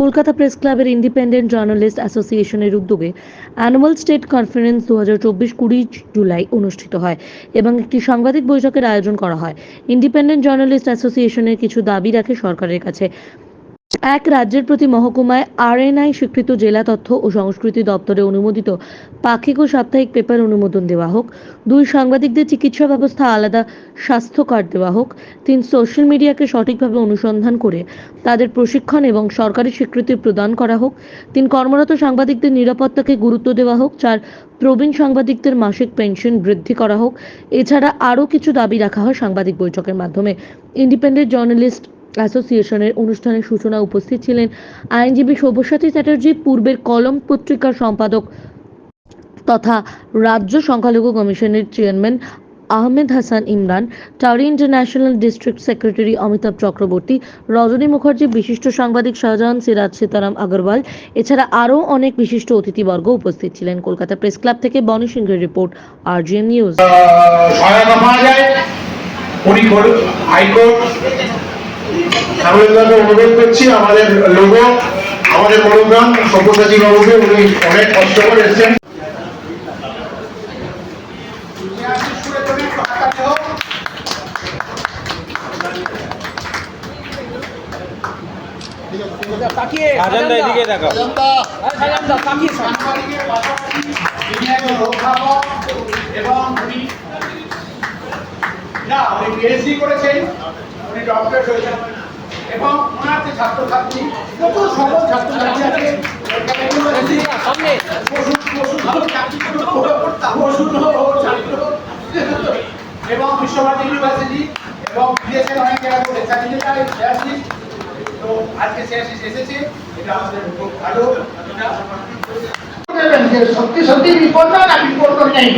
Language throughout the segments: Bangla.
কলকাতা প্রেস ক্লাবের ইন্ডিপেন্ডেন্ট জার্নালিস্ট অ্যাসোসিয়েশনের উদ্যোগে অ্যানুয়াল স্টেট কনফারেন্স 2024 20 জুলাই অনুষ্ঠিত হয় এবং একটি সাংবাদিক বৈঠকের আয়োজন করা হয়। ইন্ডিপেন্ডেন্ট জার্নালিস্ট অ্যাসোসিয়েশনের কিছু দাবি রাখে সরকারের কাছে। এক, রাজ্যের প্রতি মহকুমায় আরএনআই স্বীকৃত জেলা তথ্য ও সংস্কৃতি দপ্তরে অনুমোদিত পাক্ষিক ও সাপ্তাহিক পেপার অনুমোদন দেওয়া হোক। 2, সাংবাদিকদের চিকিৎসা ব্যবস্থা আলাদা স্বাস্থ্য কার্ড দেওয়া হোক। 3, সোশ্যাল মিডিয়াকে সঠিকভাবে অনুসন্ধান করে তাদের প্রশিক্ষণ এবং সরকারি স্বীকৃতি প্রদান করা হোক। 3, কর্মরত সাংবাদিকদের নিরাপত্তাকে গুরুত্ব দেওয়া হোক। 4, প্রবীণ সাংবাদিকদের মাসিক পেনশন বৃদ্ধি করা হোক। এছাড়া আরও কিছু দাবি রাখা হয় সাংবাদিক বৈঠকের মাধ্যমে। ইন্ডিপেন্ডেন্ট জার্নালিস্ট অ্যাসোসিয়েশনের অনুষ্ঠানের সূচনা উপস্থিত ছিলেন আইনজীবী সব্যসাচী চ্যাটার্জি, পূর্বের কলম পত্রিকার সম্পাদক তথা রাজ্য সংখ্যালঘু কমিশনের chairman Ahmed Hassan Imran, Rotary International district secretary Amitabh Chakraborty, Rajani Mukherjee, বিশিষ্ট সাংবাদিক শাহজাহান সিরাজ, সীতারাম আগরওয়াল, এছাড়া আরও অনেক বিশিষ্ট অতিথিবর্গ উপস্থিত ছিলেন। কলকাতা প্রেস ক্লাব থেকে বনি সিংহের রিপোর্ট, RGN নিউজ। সহায়তা পাওয়া যায়। হাইকোর্ট সাময়িকভাবে অনুরোধ করছি, আমাদের লোগো, আমাদের মনোগ্রাম সব্যসাচী বাবুকে, উনি অনেক কষ্ট করে এসেছেন। এবং পিএইচডি করেছেন, উনি ডক্টরেট হয়েছেন এবং ওনার যে ছাত্রছাত্রী, প্রচুর সকল ছাত্রছাত্রী আছে এবং বিশ্বভারতী ইউনিভার্সিটি এবং বিদেশের অনেক জায়গায় তো আজকে এসেছে, এটা আমাদের খুব ভালো। সত্যি সত্যি বিপদ না বিপদ নেই।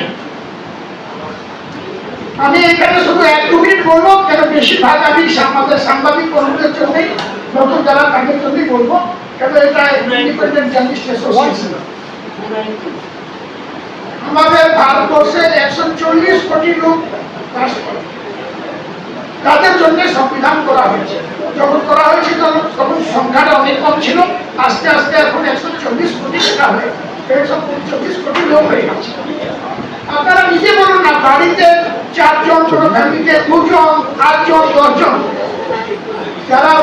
আমি এখানে শুধু 1-2 মিনিট বলবো, কেন বেশিরভাগ আমি আমাদের সাংবাদিক কর্মীদের জন্যই, নতুন যারা তাদের জন্যই বলবো, কেন এটা ইন্ডিপেন্ডেন্ট জার্নালিস্ট অ্যাসোসিয়েশন। আমাদের ভারতবর্ষে 140 কোটি লোক বাস করে, তাদের জন্য সংবিধান করা হয়েছে। যখন করা হয়েছিল তখন সংখ্যাটা অনেক কম ছিল, আস্তে আস্তে এখন 140 কোটি টাকা হয়ে 140 কোটি লোক হয়ে গেছে। আপনারা নিজে বলুন না, বাড়িতে 4 জন, কোনো ফ্যামিলিতে 2 জন, 8 জন, 10 জন, যারা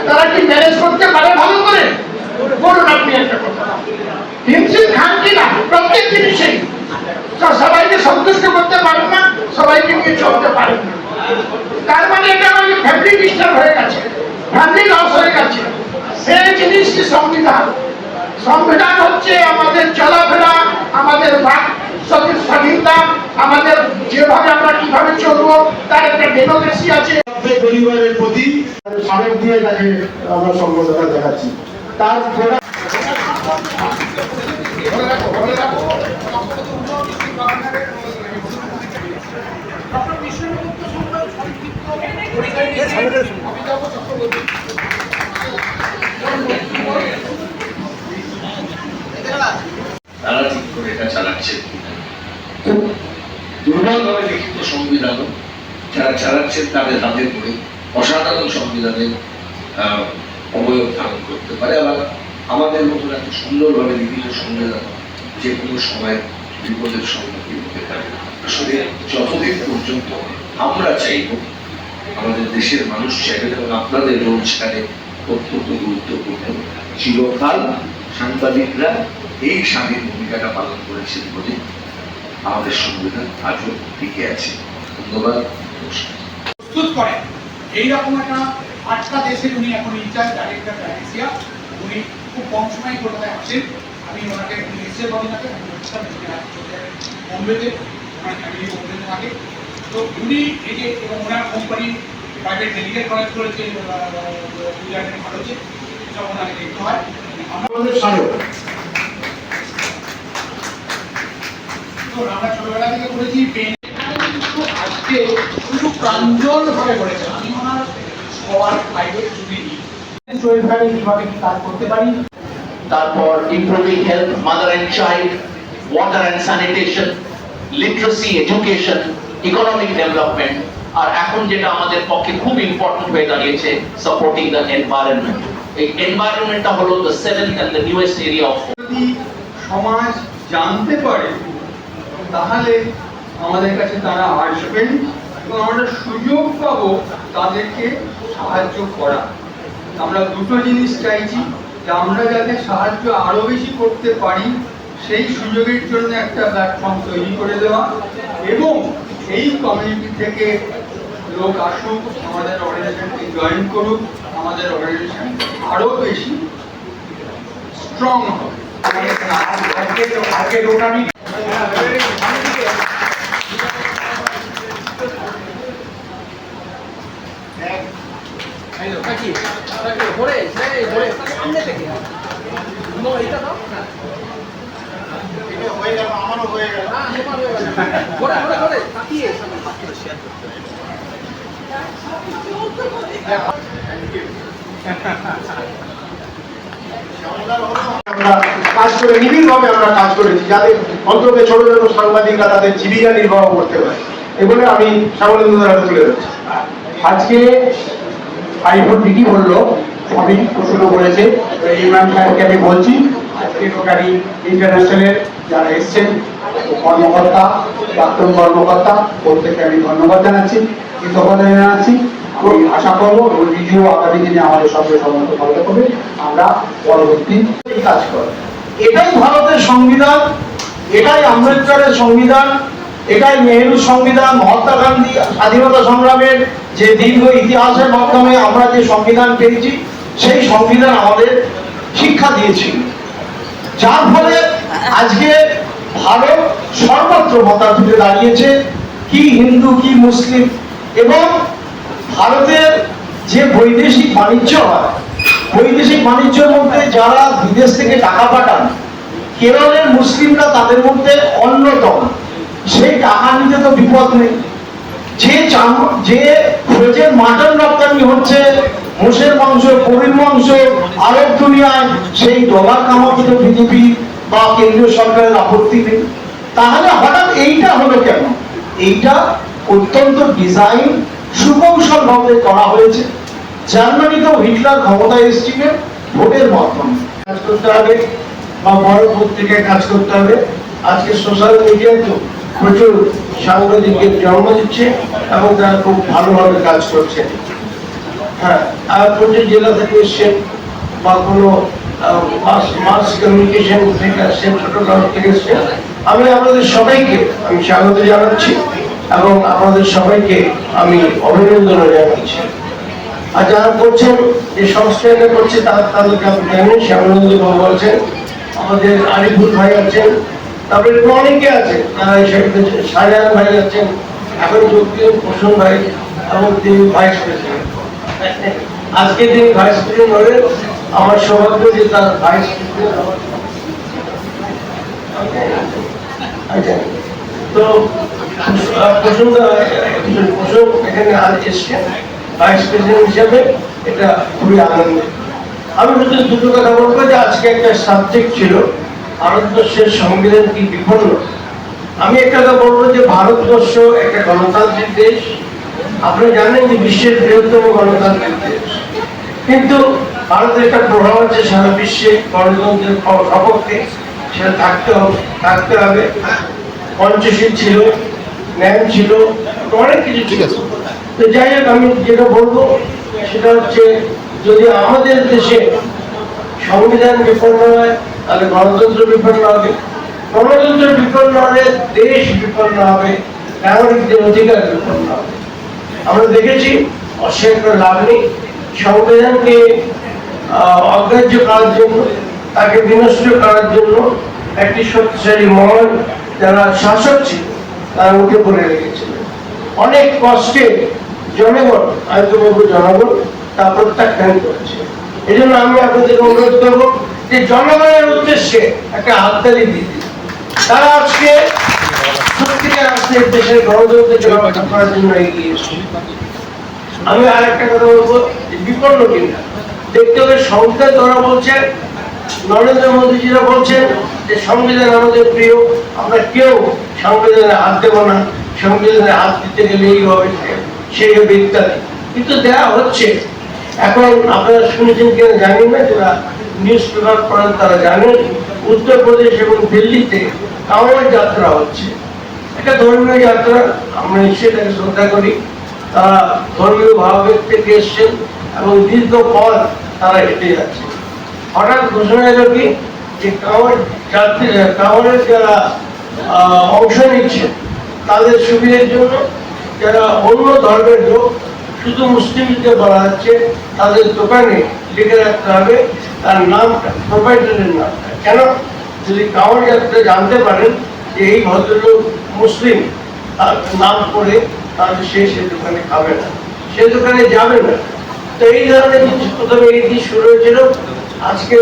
তারা কি ম্যানেজ করতে পারে ভালো করে? বলুন আপনি একটা কথা। হিমশিম খান কি না প্রত্যেক জিনিসেই সবাইকে সন্তুষ্ট করতে পারেন না, সবাইকে নিয়ে চলতে পারেন না। তার মানে এটা আমাদের ফ্যামিলি ডিস্টার্ব হয়ে গেছে, ফ্যামিলি লস হয়ে গেছে। সেই জিনিসটি সংবিধান। সংবিধান হচ্ছে আমাদের চলাফেরা, আমাদের বাক স্বাধীনতা, আমাদের যেভাবে আমরা কিভাবে চলবো তার একটা ডেমোক্রেসি আছে। পরিবারের প্রতি স্মারক দিয়ে তাকে আমরা সম্বোধনা দেখাচ্ছি। তার তারা ঠিক করে এটা চালাচ্ছে। দুর্বলভাবে লিখিত সংবিধান যারা চালাচ্ছেন তাদের হাতে করে অসাধারণ সংবিধানের অবয়ব ধারণ করতে পারে। আবার আমাদের মতন এত সুন্দরভাবে লিখিত সংবিধান যে কোনো সময় বিপদের সম্মুখীন হতে পারে। আসলে যতদিন পর্যন্ত আমরা চাইব, আমাদের দেশের মানুষ চাইবে, এবং আপনাদের রোল সেখানে অত্যন্ত গুরুত্বপূর্ণ। চিরকাল সাংবাদিকরা এই স্বাধীন ভূমিকাটা পালন করেছেন বলে আমাদের সংবিধান আজও টিকে আছে। ধন্যবাদ। প্রস্তুত করেন এইরকম একটা 8টা দেশের উনি এখন ইনচার্জ ডাইরেক্টর এশিয়া। উনি খুব কম সময় কলকাতায় আসেন। আমি ওনাকে এসে বলি নাকি বোম্বেতে, ওনার ফ্যামিলি বোম্বেতে থাকে। তো উনি এই যে ওনার কোম্পানি প্রাইভেট ডেলিগেট করেছে গুজরাটের ভারতে, সব ওনাকে দেখতে হয়। আমাদের সায়ক আমরা ছোটবেলা থেকে করেছি, আজকে শুধু প্রাঞ্জল ভাবে করেছে। আমি ওনার সবার প্রাইভেট ছবি কিভাবে কি কাজ করতে পারি। তারপর improving health, mother and child, water and sanitation, literacy, education, economic development, আর এখন যেটা আমাদের পক্ষে খুব ইম্পর্টেন্ট হয়ে দাঁড়িয়েছে, সাপোর্টিং দ্য এনভায়রনমেন্ট। এই এনভায়রনমেন্টটা হলো the seventh and the newest area of যদি সমাজ জানতে পারে তাহলে আমাদের কাছে তারা আসবেন এবং আমরা সুযোগ পাবো তাদেরকে সাহায্য করা। আমরা দুটো জিনিস চাইছি, যে আমরা যাতে সাহায্য আরো বেশি করতে পারি সেই সুযোগের জন্য একটা প্ল্যাটফর্ম তৈরি করে দেওয়া, এবং এই কমিউনিটি থেকে লোক আসুক, আমাদের অর্গানাইজেশনকে জয়েন করুক, আমাদের অর্গানাইজেশন আরো বেশি স্ট্রং হবে। আমরা কাজ করে নিবিড়ভাবে আমরা কাজ করেছি, যাতে অন্তত ছোট ছোট সাংবাদিকরা তাদের জীবিকা নির্বাহ করতে পারে। এগুলো আমি সাংবাদিকদের তুলে ধরছি। আজকে আইফোন ঠিকই বললো, আমি প্রশ্ন করেছে ইমরান সাহেবকে আমি বলছি, আজকে রোটারি ইন্টারন্যাশনালের যারা এসছেন কর্মকর্তা, প্রাক্তন কর্মকর্তা, প্রত্যেককে আমি ধন্যবাদ জানাচ্ছি, কৃতজ্ঞতা জানাচ্ছি। আমি আশা করবো ভিডিও আগামী দিনে আমাদের সঙ্গে সম্মত ভালো হবে, আমরা পরবর্তী কাজ করব। এটাই ভারতের সংবিধান, এটাই আম্বেদকরের সংবিধান, এটাই নেহেরুর সংবিধান, মহাত্মা গান্ধী স্বাধীনতা সংগ্রামের যে দীর্ঘ ইতিহাসের মাধ্যমে আমরা যে সংবিধান পেয়েছি, সেই সংবিধান আমাদের শিক্ষা দিয়েছিল, যার ফলে আজকে ভারত সর্বত্র মাথা তুলে দাঁড়িয়েছে, কি হিন্দু কি মুসলিম। এবং ভারতের যে বৈদেশিক বাণিজ্য হয়, বৈদেশিক বাণিজ্যের মধ্যে যারা বিদেশ থেকে টাকা পাঠান, কেরলের মুসলিমরা তাদের মধ্যে অন্যতম। সেই টাকা নিতে তো বিপদ নেই। যে ফ্রোজেন মাটন রপ্তানি হচ্ছে, মোষের মাংস, গরুর মাংস আরব দুনিয়ায়, সেই ডলার কামাতে তো বিজেপি বা কেন্দ্রীয় সরকারের আপত্তি নেই। তাহলে হঠাৎ এইটা হলো কেন? এইটা অত্যন্ত ডিজাইন সুকৌশল ভাবে করা হয়েছে। জার্মানিতেও হিটলার ক্ষমতায় এসেছিলেন ভোটের মাধ্যমে। কাজ করতে হবে বা বড় পত্রিকায় কাজ করতে হবে। আজকে সোশ্যাল মিডিয়া তো প্রচুর সাংবাদিকের জন্ম দিচ্ছে এবং তারা খুব ভালোভাবে কাজ করছে। হ্যাঁ, আর প্রচুর জেলা থেকে এসছেন বা কোনো মাস কমিউনিকেশন থেকে আসছেন, ছোট শহর থেকে এসছেন। আমি আপনাদের সবাইকে আমি স্বাগত জানাচ্ছি এবং আপনাদের সবাইকে আমি অভিনন্দন জানাচ্ছি। আর যারা করছেন, যে সংস্থাটা করছে তাদেরকে আপনি জানেন, শ্যামানন্দ বাবু আছেন, আমাদের আলিপুর ভাই আছেন, তারপরে অনেকে আছে যারা এই সাইডে, শাহজাহান ভাই আছেন, এখন যোগ দিন প্রসন্ন ভাই, এবং তিনি ভাইস প্রেসিডেন্ট। আজকে তিনি ভাইস প্রেসিডেন্ট হলেন, আমার সৌভাগ্য যে তার ভাইস প্রেসিডেন্ট আমার। আচ্ছা, তো প্রসন্ন এখানে আজ এসছেন ভাইস প্রেসিডেন্ট হিসাবে, এটা খুবই আনন্দের। আমি শুধু দুটো কথা বলবো, যে আজকে একটা সাবজেক্ট ছিল ভারতবর্ষের সংবিধান কি বিপন্ন। আমি একটা কথা বলবো, যে ভারতবর্ষ একটা গণতান্ত্রিক দেশ। আপনারা জানেন যে বিশ্বের বৃহত্তম গণতান্ত্রিক দেশ, কিন্তু ভারতের একটা প্রভাব আছে সারা বিশ্বে গণতন্ত্রের সপক্ষে। সেটা থাকতে হবে। পঞ্চশীল ছিল, ন্যায় ছিল, অনেক কিছু ছিল। তো যাই হোক, আমি যেটা বলবো সেটা হচ্ছে, যদি আমাদের দেশে সংবিধান বিপন্ন হয় তাহলে গণতন্ত্র বিপন্ন হবে, গণতন্ত্র বিপন্ন হলে দেশ বিপন্ন হবে, নাগরিকদের অধিকার বিপন্ন হবে। আমরা দেখেছি, অস্বীকার করে লাভ নেই। সংবিধানকে অগ্রাহ্য করার জন্য, তাকে বিনষ্ট করার জন্য একটি শক্তিশালী মহল, যারা শাসক ছিল, তারা উঠে পড়ে লেগেছিল। অনেক কষ্টে জনগণ, আমি তো বলবো জনগণ, তা প্রত্যাখ্যান করেছে। এই জন্য আমি আপনাদের অনুরোধ করবো যে জনগণের উদ্দেশ্যে একটা হাততালি দিতে। তারা আজকে সত্যিকার আসছে দেশের গণতন্ত্রকে রক্ষা করার জন্য এগিয়ে এসেছে। আমি আর একটা কথা বলবো, বিপন্ন কিনা দেখতে হবে। সংবিধান তারা বলছেন, নরেন্দ্র মোদীজিরা বলছেন যে সংবিধান আমাদের প্রিয়, আমরা কেউ সংবিধানে হাত দেব না, সংবিধানে হাত দিতে গেলে এই হবে সেই হবে ইত্যাদি। কিন্তু দেওয়া হচ্ছে এখন আপনারা শুনেছেন কিনা জানি না, যারা নিউজ পেপার পড়েন তারা জানেন উত্তরপ্রদেশ এবং দিল্লিতে কাঁওয়াড় যাত্রা হচ্ছে। একটা ধর্মীয় যাত্রা, আমরা সেটাকে শ্রদ্ধা করি। তারা ধর্মীয় ভাবের থেকে এসছেন এবং দীর্ঘ পথ তারা হেঁটে যাচ্ছে। হঠাৎ ঘোষণা এলো কি যে কাঁওয়াড়ের যারা অংশ নিচ্ছে তাদের সুবিধার জন্য যারা অন্য ধর্মের লোক, শুধু মুসলিমদের বলা হচ্ছে তাদের দোকানে লিখে রাখতে হবে তার নামটা, প্রোপাইটারের নামটা। কেন? যদি কাঁওয়াড় যাত্রা জানতে পারেন যে এই ভদ্রলোক মুসলিম, তার নাম করে তাহলে সে দোকানে খাবে না, সে দোকানে যাবে না। তো এই ধরনের জিনিস প্রথমে এই দিয়ে শুরু হয়েছিল। আজকে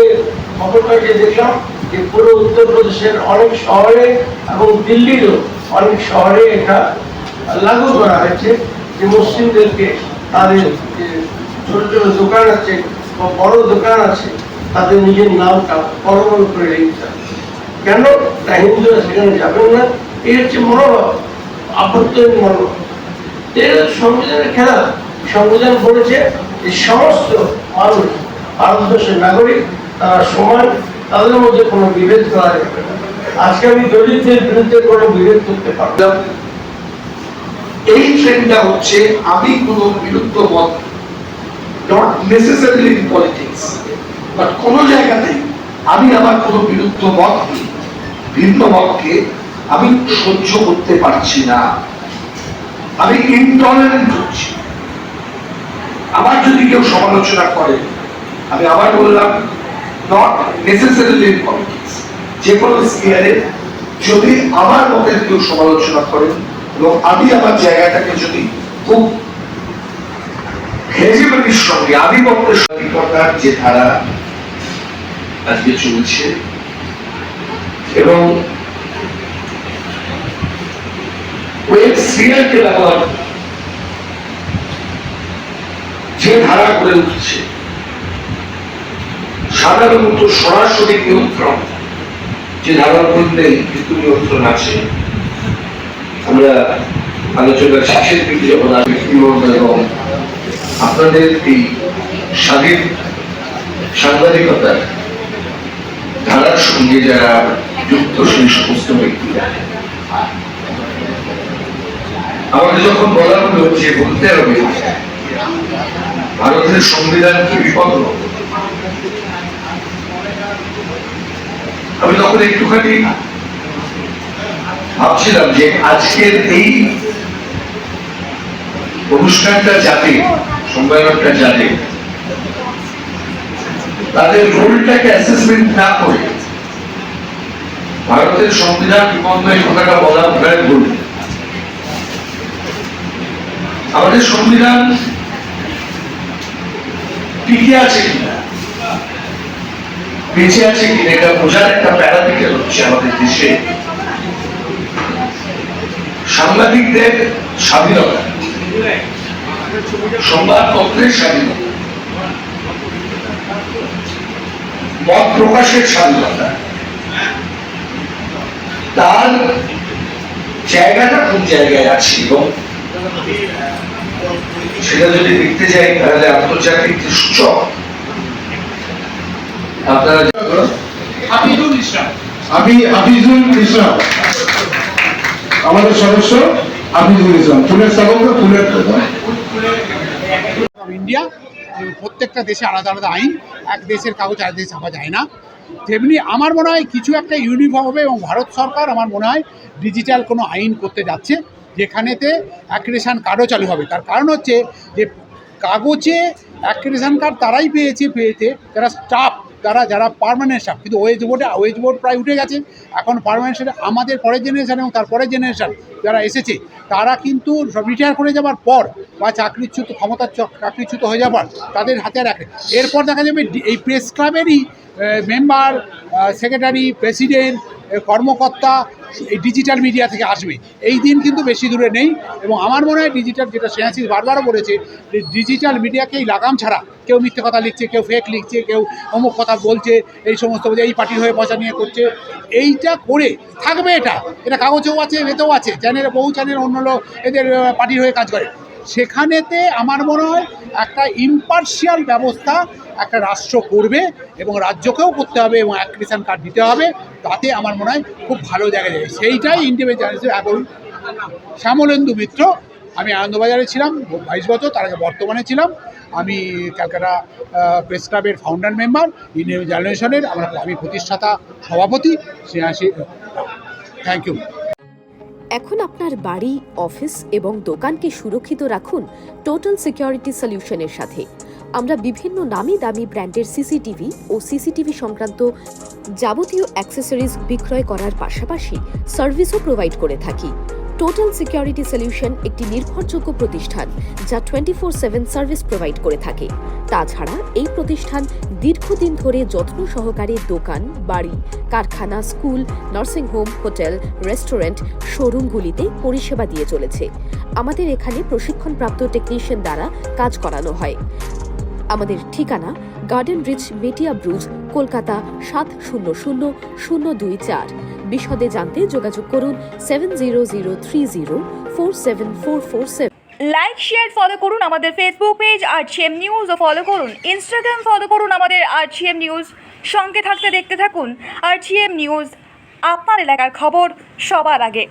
খবরটাকে দেখলাম যে পুরো উত্তরপ্রদেশের অনেক শহরে এবং দিল্লিরও অনেক শহরে এটা লাগু করা হয়েছে যে মুসলিমদেরকে তাদের যে ছোট ছোট দোকান আছে বা বড় দোকান আছে তাদের নিজের নামটা বড় বড় করে রেখেছে। কেন? না হিন্দুরা সেখানে যাবেন না, এই হচ্ছে মনোভাব, আভ্যন্তরীণ মনোভাব। এর সংবিধানের খেলা। সংবিধান বলেছে যে সমস্ত মানুষ ভারতবর্ষের নাগরিক, তারা সমান, তাদের মধ্যে কোনো বিভেদ করা যাবে না। আজকে আমি দলিতদের বিরুদ্ধে কোনো বিভেদ করতে পারব না। এই ট্রেন্ডটা হচ্ছে আমি কোনো বিরুদ্ধ মত, not necessarily in politics, but কোনো জায়গাতে আমি আমার কোনো বিরুদ্ধ মত, ভিন্ন মতকে আমি সহ্য করতে পারছি না, আমি ইনটলারেন্ট হচ্ছি। আমার যদি কেউ সমালোচনা করে, আমি আবার বললাম, নট নেসেসারিলি ইন পলিটিক্স, যে কোনো স্পিয়ারে যদি আমার মতের কেউ সমালোচনা করেন এবং আমি আমার জায়গাটাকে যদি খুব হেজিমনির সঙ্গে আধিপত্যের স্বাধীনতার যে ধারা আজকে চলছে এবং ওয়েব সিরিয়ালকে ব্যবহার যে ধারা করে উঠছে, সাধারণত সরাসরি নিয়ন্ত্রণ যে ধারার মধ্যে কিন্তু নিয়ন্ত্রণ আছে। আমরা আলোচনার শেষের দিকে যখন এবং আপনাদের এই স্বাধীন সাংবাদিকতার ধারার সঙ্গে যারা যুক্ত সেই সমস্ত ব্যক্তিরা, আমাকে যখন বলা হলো যে বলতে হবে ভারতের সংবিধান কি বিপদ, আমি তখন একটুখানি ভাবছিলাম যে আজকের এই অনুষ্ঠানটা যাতে, সম্মেলনটা যাতে তাদের রোলটাকে অ্যাসেসমেন্ট না করে ভারতের সংবিধান বিপন্ন এই কথাটা বলা ভয় ভুল। আমাদের সংবিধান টিকে আছে কিনা, বেঁচে আছে কিনা, এটা বোঝার একটা প্যারামিটার হচ্ছে আমাদের দেশে সাংবাদিকদের স্বাধীনতা, সংবাদপত্রের স্বাধীনতা, মত প্রকাশের স্বাধীনতা, তার জায়গাটা কোন জায়গায় আছে এবং সেটা যদি দেখতে যাই তাহলে আন্তর্জাতিক যে সূচক, আপনারা হাফিজুল ইসলাম, হাফিজুল ইসলাম আমাদের সদস্য হাফিজুল ইসলাম, ফুলের স্থাপত্য, ফুলের ইন্ডিয়া। প্রত্যেকটা দেশে আলাদা আলাদা আইন, এক দেশের কাগজ আর দেশে ছাপা যায় না। তেমনি আমার মনে হয় কিছু একটা ইউনিফর্ম হবে এবং ভারত সরকার আমার মনে হয় ডিজিটাল কোনো আইন করতে যাচ্ছে যেখানেতে অ্যাক্রেডিটেশন কার্ডও চালু হবে। তার কারণ হচ্ছে যে কাগজে অ্যাক্রেডিটেশন কার্ড তারাই পেয়েছে যারা স্টাফ, যারা পার্মানেন্ট স্টাফ, কিন্তু ওয়েজ বোর্ড প্রায় উঠে গেছে। এখন পার্মানেন্ট স্টাফ আমাদের পরের জেনারেশান এবং তার পরের জেনারেশান যারা এসেছে তারা কিন্তু রিটায়ার করে যাওয়ার পর বা চাকরিচ্যুত হয়ে যাবার তাদের হাতে রাখে। এরপর দেখা যাবে এই প্রেস ক্লাবেরই মেম্বার, সেক্রেটারি, প্রেসিডেন্ট, কর্মকর্তা এই ডিজিটাল মিডিয়া থেকে আসবে। এই দিন কিন্তু বেশি দূরে নেই এবং আমার মনে হয় ডিজিটাল, যেটা স্নেহাশিস বারবারও বলেছে, ডিজিটাল মিডিয়াকেই লাগাম ছাড়া কেউ মিথ্যে কথা লিখছে, কেউ ফেক লিখছে, কেউ অমুক কথা বলছে, এই সমস্ত এই পার্টির হয়ে পয়সা নিয়ে করছে, এইটা করে থাকবে। এটা কাগজেও আছে, এতেও আছে, চ্যানেলে বহু চ্যানেল অন্য লোক এদের পার্টির হয়ে কাজ করে। সেখানেতে আমার মনে হয় একটা ইম্পার্শিয়াল ব্যবস্থা একটা রাষ্ট্র করবে এবং রাজ্যকেও করতে হবে এবং অ্যাক্রিশন কার্ড দিতে হবে, তাতে আমার মনে হয় খুব ভালো জায়গায় যাবে। সেইটাই ইন্ডিভিজুয়াল এখন শ্যামলেন্দু মিত্র, আমি আনন্দবাজারে ছিলাম 22 বছর, তার আগে বর্তমানে ছিলাম। আমি ক্যালকাটা প্রেস ক্লাবের ফাউন্ডার মেম্বার, ইন্ডিয়ান জেনারেশনের আমি প্রতিষ্ঠাতা সভাপতি। Thank you. এখন আপনার বাড়ি, অফিস এবং দোকানকে সুরক্ষিত রাখুন টোটাল সিকিউরিটি সলিউশনের সাথে। আমরা বিভিন্ন নামি দামি ব্র্যান্ডের সিসিটিভি ও সিসিটিভি সংক্রান্ত যাবতীয় অ্যাক্সেসরিজ বিক্রয় করার পাশাপাশি সার্ভিসও প্রোভাইড করে থাকি। টোটাল সিকিউরিটি সলিউশন একটি নির্ভরযোগ্য প্রতিষ্ঠান যা 24/7 সার্ভিস প্রোভাইড করে থাকে। তাছাড়া এই প্রতিষ্ঠান দীর্ঘদিন ধরে যত্ন সহকারে দোকান, বাড়ি, কারখানা, স্কুল, নার্সিংহোম, হোটেল, রেস্টুরেন্ট, শোরুমগুলিতে পরিষেবা দিয়ে চলেছে। আমাদের এখানে প্রশিক্ষণপ্রাপ্ত টেকনিশিয়ান দ্বারা কাজ করানো হয়। আমাদের ঠিকানা গার্ডেন রিচ, মেটিয়া ব্রুজ, কলকাতা 700024। বিশদে জানতে যোগাযোগ করুন 7003047447। লাইক, শেয়ার, ফলো করুন আমাদের ফেসবুক পেজ RGM নিউজ ও ফলো করুন ইনস্টাগ্রাম, ফলো করুন আমাদের RGM নিউজ। সঙ্গে থাকতে দেখতে থাকুন RGM নিউজ, আপনার এলাকার খবর সবার আগে।